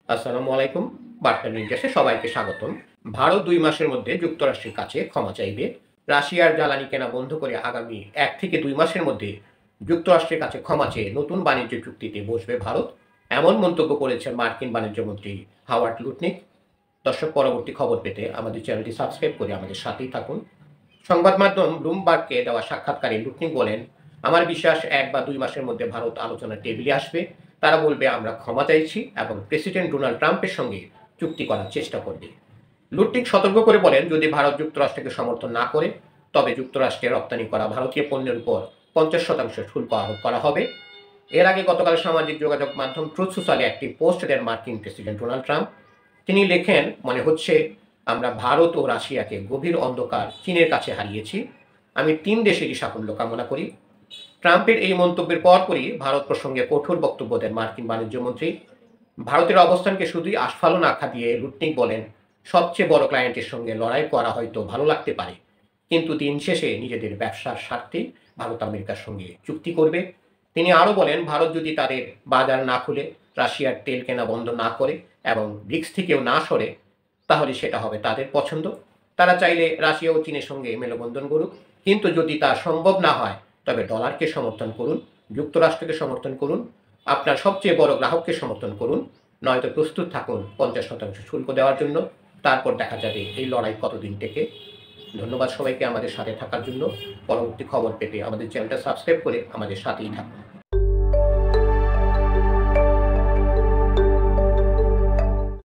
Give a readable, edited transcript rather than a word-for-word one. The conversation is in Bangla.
আসসালামু আলাইকুম। বার্তা নির্দেশে সবাইকে স্বাগতম। ভারত ২ মাসের মধ্যে যুক্তরাষ্ট্রের কাছে ক্ষমা চাইবে। রাশিয়ার জ্বালানি কেনা বন্ধ করে আগামী ১ থেকে ২ মাসের মধ্যে যুক্তরাষ্ট্রের কাছে ক্ষমা চেয়ে নতুন বাণিজ্য চুক্তিতে বসবে ভারত। এমন মন্তব্য করেছেন মার্কিন বাণিজ্য মন্ত্রী হাওয়ার্ড লুটনিক। দর্শক, পরবর্তী খবর পেতে আমাদের চ্যানেলটি সাবস্ক্রাইব করে আমাদের সাথেই থাকুন। সংবাদ মাধ্যম ব্লুমবার্গকে দেওয়া সাক্ষাৎকারে লুটনিক বলেন, "আমার বিশ্বাস ১ বা ২ মাসের মধ্যে ভারত আলোচনার টেবিলে আসবে। তারা বলবে আমরা ক্ষমা চাইছি এবং প্রেসিডেন্ট ডোনাল্ড ট্রাম্পের সঙ্গে চুক্তি করার চেষ্টা করবে।" লুটনিক সতর্ক করে বলেন, যদি ভারত যুক্তরাষ্ট্রকে সমর্থন না করে তবে যুক্তরাষ্ট্রে রপ্তানি করা ভারতীয় পণ্যের উপর ৫০% শুল্ক আরোপ করা হবে। এর আগে গতকাল সামাজিক যোগাযোগ মাধ্যম ট্রুথ সোশ্যালে একটি পোস্ট দেন মার্কিন প্রেসিডেন্ট ডোনাল্ড ট্রাম্প। তিনি লেখেন, "মনে হচ্ছে আমরা ভারত ও রাশিয়াকে গভীর অন্ধকার চীনের কাছে হারিয়েছি। আমি ৩ দেশেরই সাফল্য কামনা করি।" ট্রাম্পের এই মন্তব্যের পরপরই ভারত প্রসঙ্গে কঠোর বক্তব্য দেন মার্কিন বাণিজ্য মন্ত্রী। ভারতের অবস্থানকে শুধুই আস্ফালন আখ্যা দিয়ে লুটনিক বলেন, "সবচেয়ে বড় ক্লায়েন্টের সঙ্গে লড়াই করা হয়তো ভালো লাগতে পারে, কিন্তু দিন শেষে নিজেদের ব্যবসার স্বার্থে ভারত আমেরিকার সঙ্গে চুক্তি করবে।" তিনি আরও বলেন, ভারত যদি তাদের বাজার না খুলে, রাশিয়ার তেল কেনা বন্ধ না করে এবং ব্রিক্স থেকেও না সরে, তাহলে সেটা হবে তাদের পছন্দ। তারা চাইলে রাশিয়া ও চীনের সঙ্গে মেলবন্ধন করুক, কিন্তু যদি তা সম্ভব না হয় তবে ডলারকে সমর্থন করুন, যুক্তরাষ্ট্রকে সমর্থন করুন, আপনার সবচেয়ে বড় গ্রাহককে সমর্থন করুন, নয়তো প্রস্তুত থাকুন ৫০% শুল্ক দেওয়ার জন্য। তারপর দেখা যাবে এই লড়াই কতদিন টেকে। ধন্যবাদ সবাইকে আমাদের সাথে থাকার জন্য। পরবর্তী খবর পেতে আমাদের চ্যানেলটা সাবস্ক্রাইব করে আমাদের সাথেই থাকুন।